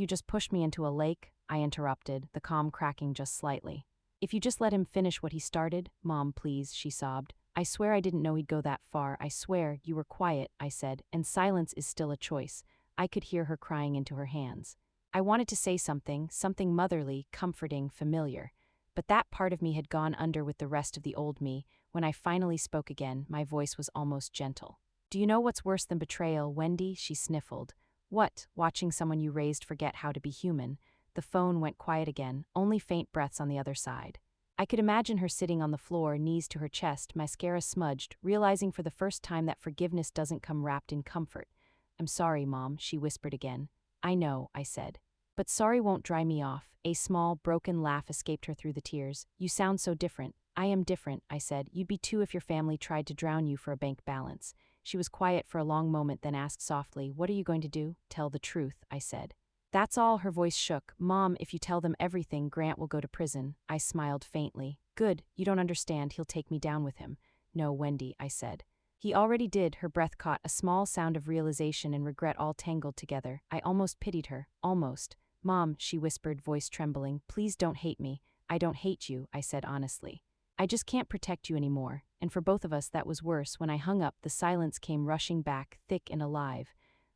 just pushed me into a lake." I interrupted, the calm cracking just slightly. "If you just let him finish what he started." "Mom, please," she sobbed. "I swear I didn't know he'd go that far. I swear." "You were quiet," I said, "and silence is still a choice." I could hear her crying into her hands. I wanted to say something motherly, comforting, familiar. But that part of me had gone under with the rest of the old me. When I finally spoke again, my voice was almost gentle. "Do you know what's worse than betrayal, Wendy?" she sniffled. "What? Watching someone you raised forget how to be human." The phone went quiet again, only faint breaths on the other side. I could imagine her sitting on the floor, knees to her chest, mascara smudged, realizing for the first time that forgiveness doesn't come wrapped in comfort. "I'm sorry, Mom," she whispered again. "I know," I said. "But sorry won't dry me off." A small, broken laugh escaped her through the tears. "You sound so different." "I am different," I said. "You'd be too if your family tried to drown you for a bank balance." She was quiet for a long moment, then asked softly, "What are you going to do?" "Tell the truth," I said. "That's all." Her voice shook. "Mom, if you tell them everything, Grant will go to prison." I smiled faintly. "Good, you don't understand. He'll take me down with him." "No, Wendy," I said. "He already did." Her breath caught, a small sound of realization and regret all tangled together. I almost pitied her. Almost. "Mom," she whispered, voice trembling, "please don't hate me." "I don't hate you," I said honestly. "I just can't protect you anymore." And for both of us that was worse. When I hung up, the silence came rushing back, thick and alive.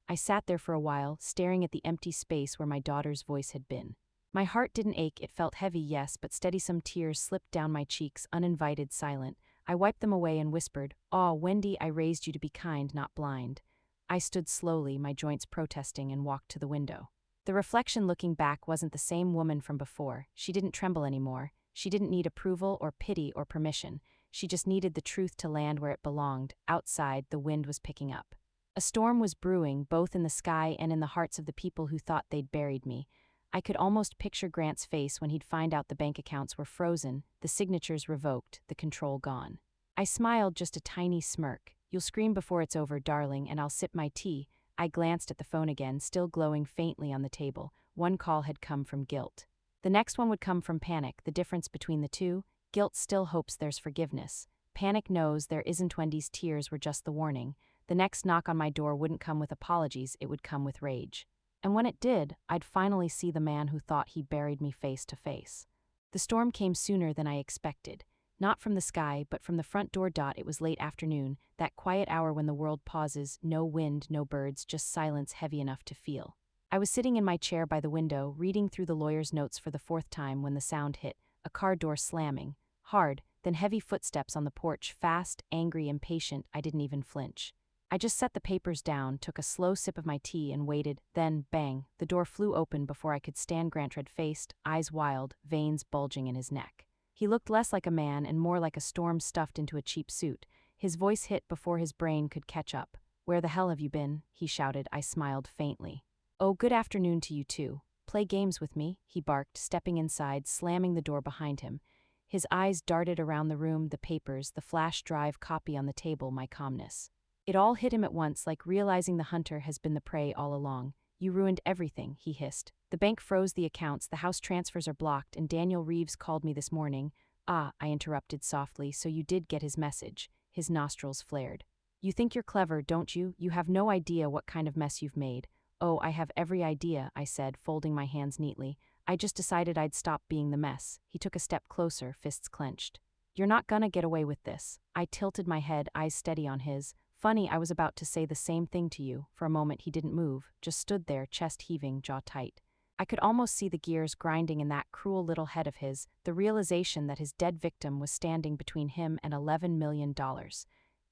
I sat there for a while, staring at the empty space where my daughter's voice had been. My heart didn't ache, it felt heavy, yes, but steady. Some tears slipped down my cheeks, uninvited, silent. I wiped them away and whispered, "Aw, Wendy, I raised you to be kind, not blind." I stood slowly, my joints protesting, and walked to the window. The reflection looking back wasn't the same woman from before. She didn't tremble anymore. She didn't need approval or pity or permission. She just needed the truth to land where it belonged. Outside, the wind was picking up. A storm was brewing, both in the sky and in the hearts of the people who thought they'd buried me. I could almost picture Grant's face when he'd find out the bank accounts were frozen, the signatures revoked, the control gone. I smiled, just a tiny smirk. "You'll scream before it's over, darling, and I'll sip my tea." I glanced at the phone again, still glowing faintly on the table. One call had come from guilt. The next one would come from panic. The difference between the two? Guilt still hopes there's forgiveness. Panic knows there isn't. Wendy's tears were just the warning. The next knock on my door wouldn't come with apologies, it would come with rage. And when it did, I'd finally see the man who thought he buried me face to face. The storm came sooner than I expected. Not from the sky, but from the front door. It was late afternoon, that quiet hour when the world pauses, no wind, no birds, just silence heavy enough to feel. I was sitting in my chair by the window, reading through the lawyer's notes for the fourth time when the sound hit, a car door slamming. Hard, then heavy footsteps on the porch, fast, angry, impatient. I didn't even flinch. I just set the papers down, took a slow sip of my tea and waited. Then, bang, the door flew open before I could stand. Grant, red-faced, eyes wild, veins bulging in his neck. He looked less like a man and more like a storm stuffed into a cheap suit. His voice hit before his brain could catch up. "Where the hell have you been?" he shouted. I smiled faintly. "Oh, good afternoon to you too. Play games with me?" he barked, stepping inside, slamming the door behind him. His eyes darted around the room, the papers, the flash drive copy on the table, my calmness. It all hit him at once, like realizing the hunter has been the prey all along. "You ruined everything," he hissed. "The bank froze the accounts, the house transfers are blocked, and Daniel Reeves called me this morning." "Ah," I interrupted softly, "so you did get his message." His nostrils flared. "You think you're clever, don't you? You have no idea what kind of mess you've made." "Oh, I have every idea," I said, folding my hands neatly. "I just decided I'd stop being the mess." He took a step closer, fists clenched. "You're not gonna get away with this." I tilted my head, eyes steady on his. "Funny, I was about to say the same thing to you." For a moment he didn't move, just stood there, chest heaving, jaw tight. I could almost see the gears grinding in that cruel little head of his, the realization that his dead victim was standing between him and $11 million.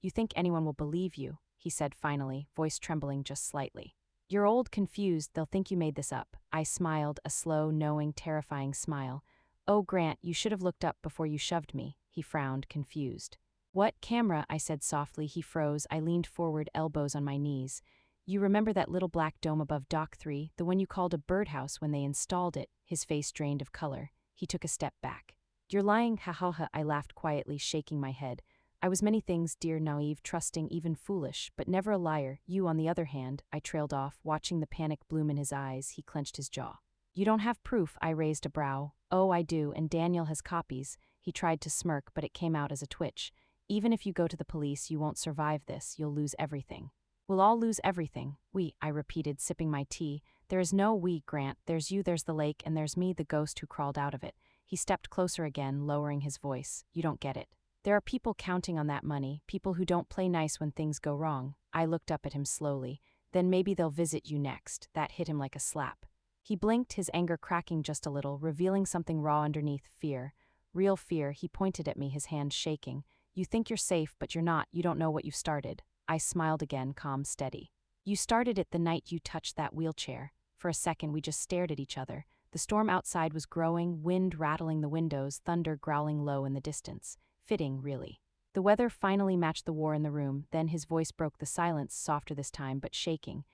"You think anyone will believe you?" he said finally, voice trembling just slightly. "You're old, confused, they'll think you made this up." I smiled, a slow, knowing, terrifying smile. "Oh, Grant, you should have looked up before you shoved me." He frowned, confused. "What camera?" I said softly. He froze. I leaned forward, elbows on my knees. "You remember that little black dome above Dock 3, the one you called a birdhouse when they installed it?" His face drained of color. He took a step back. "You're lying, ha ha ha." I laughed quietly, shaking my head. "I was many things, dear, naive, trusting, even foolish, but never a liar. You, on the other hand," I trailed off, watching the panic bloom in his eyes. He clenched his jaw. "You don't have proof." I raised a brow. "Oh, I do, and Daniel has copies." He tried to smirk, but it came out as a twitch. "Even if you go to the police, you won't survive this. You'll lose everything." "We'll all lose everything." "We," I repeated, sipping my tea. "There is no we, Grant. There's you, there's the lake, and there's me, the ghost who crawled out of it." He stepped closer again, lowering his voice. "You don't get it. There are people counting on that money, people who don't play nice when things go wrong." I looked up at him slowly. "Then maybe they'll visit you next." That hit him like a slap. He blinked, his anger cracking just a little, revealing something raw underneath: fear. Real fear. He pointed at me, his hand shaking. You think you're safe, but you're not. You don't know what you've started. I smiled again, calm, steady. You started it the night you touched that wheelchair. For a second, we just stared at each other. The storm outside was growing, wind rattling the windows, thunder growling low in the distance. Fitting, really. The weather finally matched the war in the room, then his voice broke the silence, softer this time, but shaking.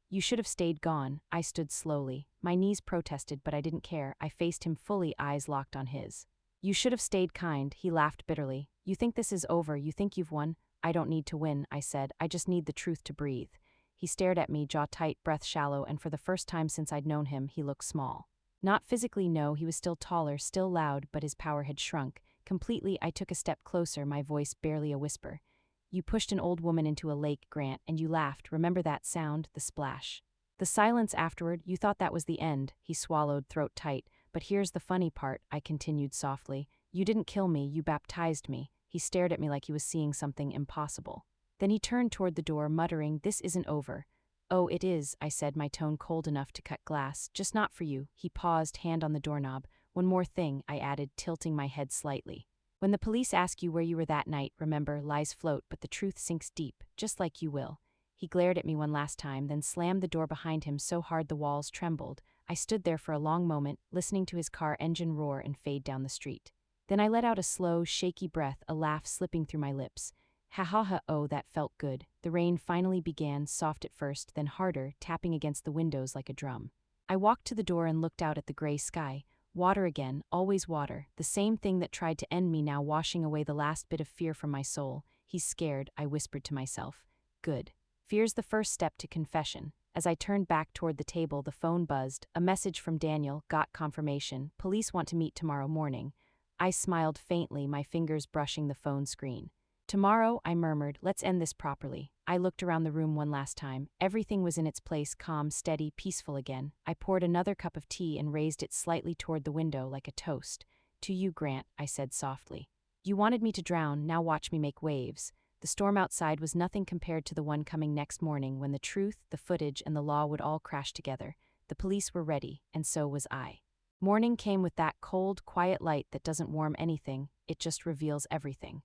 You should have stayed gone. I stood slowly. My knees protested, but I didn't care. I faced him fully, eyes locked on his. You should have stayed kind, he laughed bitterly. You think this is over, you think you've won? I don't need to win, I said. I just need the truth to breathe. He stared at me, jaw tight, breath shallow, and for the first time since I'd known him, he looked small. Not physically, no, he was still taller, still loud, but his power had shrunk. Completely, I took a step closer, my voice barely a whisper. You pushed an old woman into a lake, Grant, and you laughed. Remember that sound, the splash? The silence afterward, you thought that was the end. He swallowed, throat tight. But here's the funny part, I continued softly. You didn't kill me, you baptized me. He stared at me like he was seeing something impossible. Then he turned toward the door, muttering, This isn't over. Oh, it is, I said, my tone cold enough to cut glass. Just not for you. He paused, hand on the doorknob. One more thing, I added, tilting my head slightly. When the police ask you where you were that night, remember, lies float, but the truth sinks deep, just like you will. He glared at me one last time, then slammed the door behind him so hard the walls trembled. I stood there for a long moment, listening to his car engine roar and fade down the street. Then I let out a slow, shaky breath, a laugh slipping through my lips. Ha ha ha, oh, that felt good. The rain finally began, soft at first, then harder, tapping against the windows like a drum. I walked to the door and looked out at the gray sky. Water again, always water, the same thing that tried to end me now washing away the last bit of fear from my soul. He's scared, I whispered to myself. Good. Fear's the first step to confession. As I turned back toward the table, the phone buzzed. A message from Daniel, got confirmation. Police want to meet tomorrow morning. I smiled faintly, my fingers brushing the phone screen. Tomorrow, I murmured, let's end this properly. I looked around the room one last time. Everything was in its place, calm, steady, peaceful again. I poured another cup of tea and raised it slightly toward the window like a toast. To you, Grant, I said softly. You wanted me to drown, now watch me make waves. The storm outside was nothing compared to the one coming next morning when the truth, the footage, and the law would all crash together. The police were ready, and so was I. Morning came with that cold, quiet light that doesn't warm anything, it just reveals everything.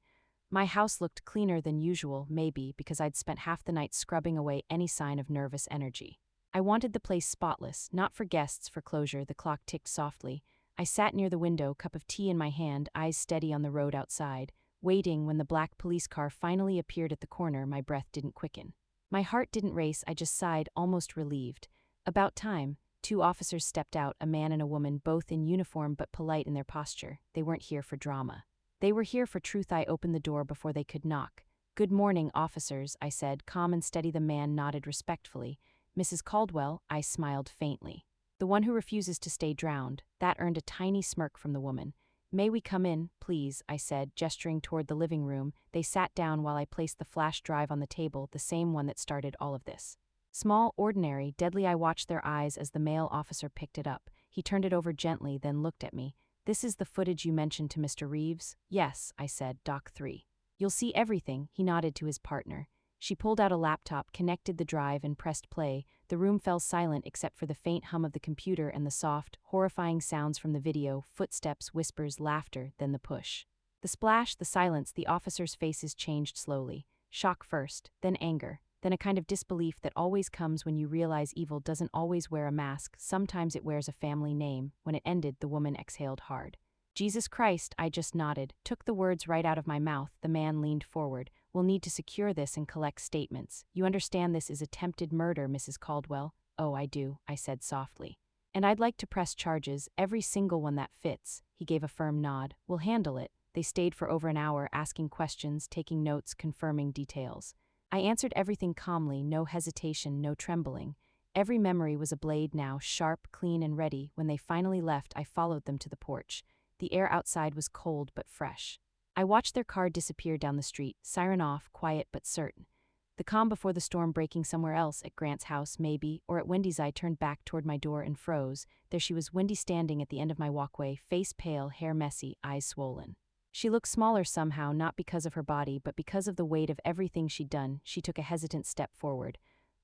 My house looked cleaner than usual, maybe because I'd spent half the night scrubbing away any sign of nervous energy. I wanted the place spotless, not for guests, for closure. The clock ticked softly. I sat near the window, cup of tea in my hand, eyes steady on the road outside. Waiting. When the black police car finally appeared at the corner, my breath didn't quicken. My heart didn't race, I just sighed, almost relieved. About time. 2 officers stepped out, a man and a woman, both in uniform but polite in their posture. They weren't here for drama. They were here for truth. I opened the door before they could knock. Good morning, officers, I said, calm and steady. The man nodded respectfully. Mrs. Caldwell, I smiled faintly. The one who refuses to stay drowned. That earned a tiny smirk from the woman. May we come in, please, I said, gesturing toward the living room. They sat down while I placed the flash drive on the table, the same one that started all of this. Small, ordinary, deadly. I watched their eyes as the male officer picked it up. He turned it over gently, then looked at me. This is the footage you mentioned to Mr. Reeves? Yes, I said, Doc 3. You'll see everything, he nodded to his partner. She pulled out a laptop, connected the drive, and pressed play. The room fell silent except for the faint hum of the computer and the soft, horrifying sounds from the video, footsteps, whispers, laughter, then the push. The splash, the silence, the officers' faces changed slowly. Shock first, then anger, then a kind of disbelief that always comes when you realize evil doesn't always wear a mask, sometimes it wears a family name. When it ended, the woman exhaled hard. Jesus Christ, I just nodded, took the words right out of my mouth. The man leaned forward. We'll need to secure this and collect statements. You understand this is attempted murder, Mrs. Caldwell? Oh, I do, I said softly. And I'd like to press charges, every single one that fits. He gave a firm nod. We'll handle it. They stayed for over an hour, asking questions, taking notes, confirming details. I answered everything calmly, no hesitation, no trembling. Every memory was a blade now, sharp, clean, and ready. When they finally left, I followed them to the porch. The air outside was cold but fresh. I watched their car disappear down the street, siren off, quiet but certain. The calm before the storm breaking somewhere else, at Grant's house, maybe, or at Wendy's. I turned back toward my door and froze. There she was, Wendy, standing at the end of my walkway, face pale, hair messy, eyes swollen. She looked smaller somehow, not because of her body, but because of the weight of everything she'd done. She took a hesitant step forward.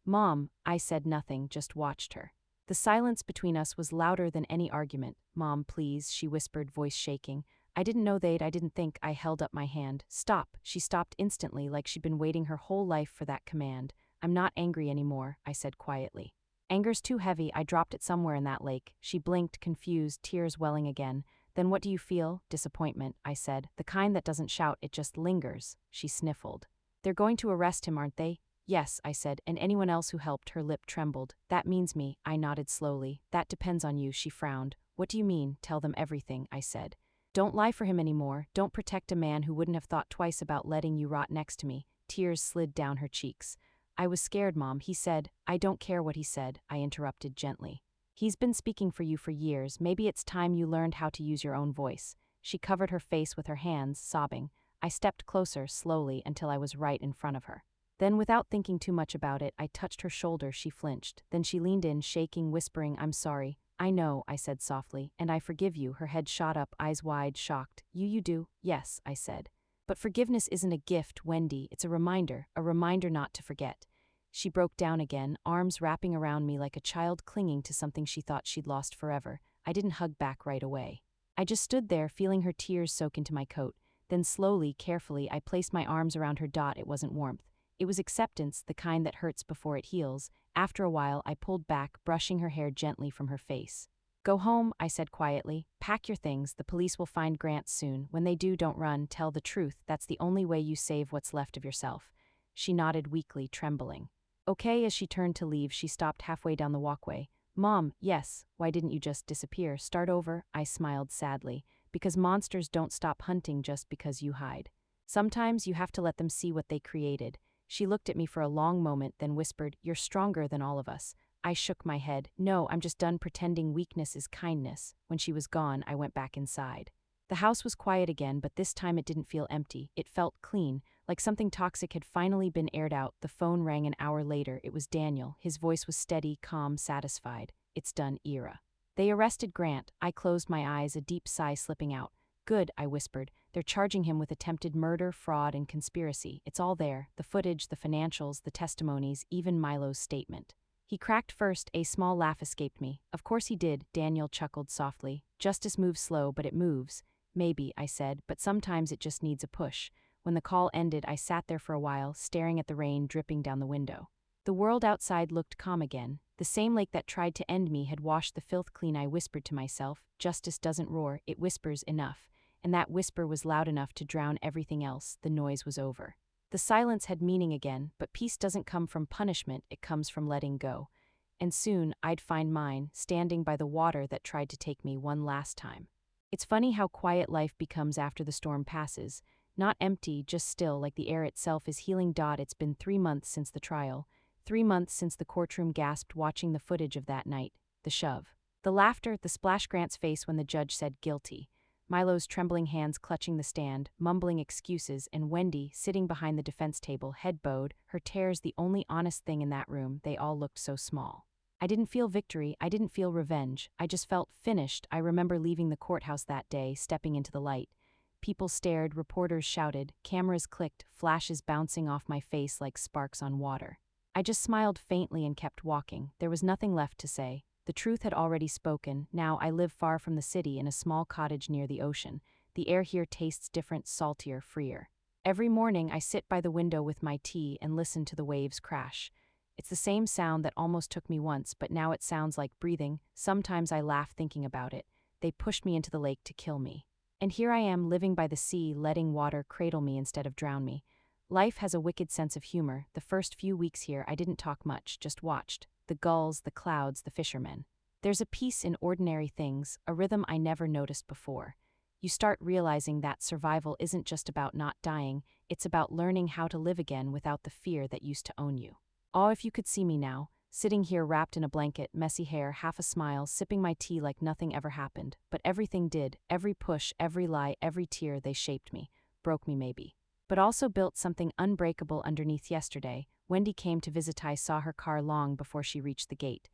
Mom, I said nothing, just watched her. The silence between us was louder than any argument. Mom, please, she whispered, voice shaking. I didn't know I didn't think. I held up my hand. Stop. She stopped instantly, like she'd been waiting her whole life for that command. I'm not angry anymore, I said quietly. Anger's too heavy. I dropped it somewhere in that lake. She blinked, confused, tears welling again. Then what do you feel? Disappointment, I said. The kind that doesn't shout, it just lingers. She sniffled. They're going to arrest him, aren't they? Yes, I said, and anyone else who helped. Her lip trembled. That means me, I nodded slowly. That depends on you, she frowned. What do you mean? Tell them everything, I said. Don't lie for him anymore. Don't protect a man who wouldn't have thought twice about letting you rot next to me. Tears slid down her cheeks. I was scared, Mom. He said. I don't care what he said, I interrupted gently. He's been speaking for you for years. Maybe it's time you learned how to use your own voice. She covered her face with her hands, sobbing. I stepped closer, slowly, until I was right in front of her. Then, without thinking too much about it, I touched her shoulder. She flinched. Then she leaned in, shaking, whispering, I'm sorry. I know, I said softly, and I forgive you. Her head shot up, eyes wide, shocked. You do? Yes, I said. But forgiveness isn't a gift, Wendy. It's a reminder not to forget. She broke down again, arms wrapping around me like a child clinging to something she thought she'd lost forever. I didn't hug back right away. I just stood there, feeling her tears soak into my coat. Then slowly, carefully, I placed my arms around her. It wasn't warmth. It was acceptance, the kind that hurts before it heals. After a while, I pulled back, brushing her hair gently from her face. Go home, I said quietly. Pack your things. The police will find Grant soon. When they do, don't run. Tell the truth. That's the only way you save what's left of yourself. She nodded weakly, trembling. Okay. As she turned to leave, she stopped halfway down the walkway. Mom, yes. Why didn't you just disappear? Start over? I smiled sadly. Because monsters don't stop hunting just because you hide. Sometimes you have to let them see what they created. She looked at me for a long moment, then whispered, You're stronger than all of us. I shook my head. No, I'm just done pretending weakness is kindness. When she was gone, I went back inside. The house was quiet again, but this time it didn't feel empty. It felt clean, like something toxic had finally been aired out. The phone rang an hour later. It was Daniel. His voice was steady, calm, satisfied. It's done, Ira. They arrested Grant. I closed my eyes, a deep sigh slipping out. Good, I whispered. They're charging him with attempted murder, fraud, and conspiracy. It's all there. The footage, the financials, the testimonies, even Milo's statement. He cracked first. A small laugh escaped me. Of course he did, Daniel chuckled softly. Justice moves slow, but it moves. Maybe, I said, but sometimes it just needs a push. When the call ended, I sat there for a while, staring at the rain dripping down the window. The world outside looked calm again. The same lake that tried to end me had washed the filth clean. I whispered to myself, justice doesn't roar, it whispers enough. And that whisper was loud enough to drown everything else. The noise was over. The silence had meaning again, but peace doesn't come from punishment, it comes from letting go. And soon, I'd find mine, standing by the water that tried to take me one last time. It's funny how quiet life becomes after the storm passes. Not empty, just still, like the air itself is healing. It's been 3 months since the trial. 3 months since the courtroom gasped watching the footage of that night. The shove. The laughter, the splash. Grant's face when the judge said guilty. Milo's trembling hands clutching the stand, mumbling excuses, and Wendy, sitting behind the defense table, head bowed, her tears the only honest thing in that room. They all looked so small. I didn't feel victory, I didn't feel revenge, I just felt finished. I remember leaving the courthouse that day, stepping into the light. People stared, reporters shouted, cameras clicked, flashes bouncing off my face like sparks on water. I just smiled faintly and kept walking. There was nothing left to say. The truth had already spoken. Now I live far from the city in a small cottage near the ocean. The air here tastes different, saltier, freer. Every morning I sit by the window with my tea and listen to the waves crash. It's the same sound that almost took me once, but now it sounds like breathing. Sometimes I laugh thinking about it. They pushed me into the lake to kill me. And here I am living by the sea, letting water cradle me instead of drown me. Life has a wicked sense of humor. The first few weeks here I didn't talk much, just watched. The gulls, the clouds, the fishermen. There's a peace in ordinary things, a rhythm I never noticed before. You start realizing that survival isn't just about not dying, it's about learning how to live again without the fear that used to own you. Oh, if you could see me now, sitting here wrapped in a blanket, messy hair, half a smile, sipping my tea like nothing ever happened. But everything did, every push, every lie, every tear. They shaped me, broke me maybe, but also built something unbreakable underneath. Yesterday, Wendy came to visit. I saw her car long before she reached the gate.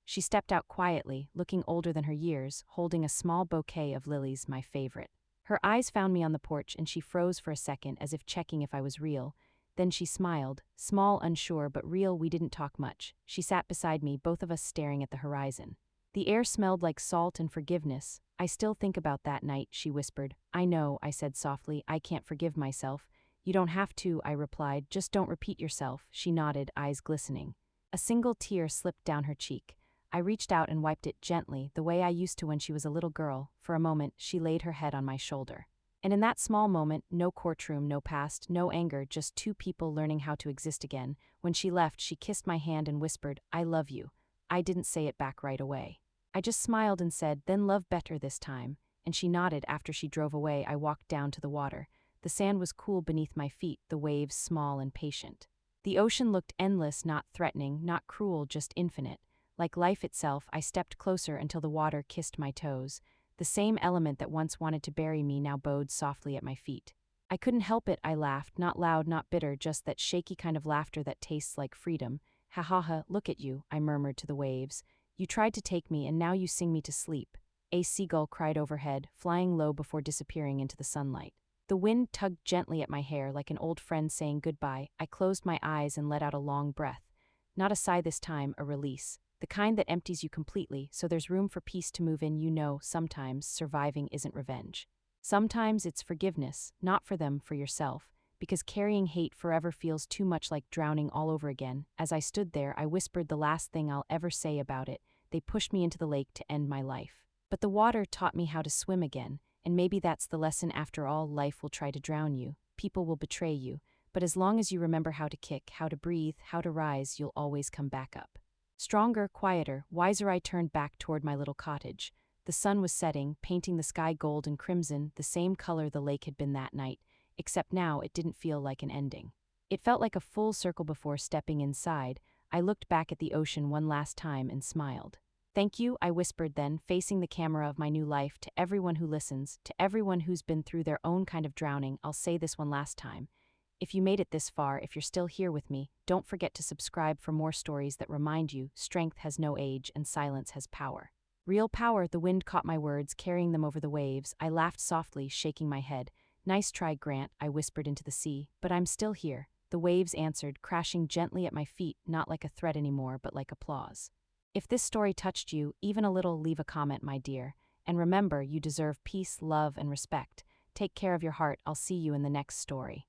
She stepped out quietly, looking older than her years, holding a small bouquet of lilies, my favorite. Her eyes found me on the porch and she froze for a second as if checking if I was real. Then she smiled, small, unsure, but real. We didn't talk much. She sat beside me, both of us staring at the horizon. The air smelled like salt and forgiveness, I still think about that night, she whispered. I know, I said softly. I can't forgive myself. You don't have to, I replied. Just don't repeat yourself. She nodded, eyes glistening. A single tear slipped down her cheek. I reached out and wiped it gently, the way I used to when she was a little girl. For a moment, she laid her head on my shoulder. And in that small moment, no courtroom, no past, no anger, just two people learning how to exist again. When she left, she kissed my hand and whispered, I love you. I didn't say it back right away. I just smiled and said, then love better this time. And she nodded. After she drove away, I walked down to the water. The sand was cool beneath my feet, the waves small and patient. The ocean looked endless, not threatening, not cruel, just infinite. Like life itself, I stepped closer until the water kissed my toes. The same element that once wanted to bury me now bowed softly at my feet. I couldn't help it, I laughed, not loud, not bitter, just that shaky kind of laughter that tastes like freedom. Ha ha ha, look at you, I murmured to the waves. You tried to take me and now you sing me to sleep. A seagull cried overhead, flying low before disappearing into the sunlight. The wind tugged gently at my hair like an old friend saying goodbye. I closed my eyes and let out a long breath. Not a sigh this time, a release. The kind that empties you completely, so there's room for peace to move in. Sometimes surviving isn't revenge. Sometimes it's forgiveness, not for them, for yourself, because carrying hate forever feels too much like drowning all over again. As I stood there, I whispered the last thing I'll ever say about it. They pushed me into the lake to end my life. But the water taught me how to swim again, and maybe that's the lesson after all. Life will try to drown you, people will betray you, but as long as you remember how to kick, how to breathe, how to rise, you'll always come back up. Stronger, quieter, wiser, I turned back toward my little cottage. The sun was setting, painting the sky gold and crimson, the same color the lake had been that night, except now it didn't feel like an ending. It felt like a full circle. Before stepping inside, I looked back at the ocean one last time and smiled. Thank you, I whispered then, facing the camera of my new life. To everyone who listens, to everyone who's been through their own kind of drowning, I'll say this one last time. If you made it this far, if you're still here with me, don't forget to subscribe for more stories that remind you strength has no age and silence has power. Real power. The wind caught my words, carrying them over the waves. I laughed softly, shaking my head. Nice try, Grant, I whispered into the sea, but I'm still here. The waves answered, crashing gently at my feet, not like a threat anymore, but like applause. If this story touched you, even a little, leave a comment, my dear. And remember, you deserve peace, love, and respect. Take care of your heart. I'll see you in the next story.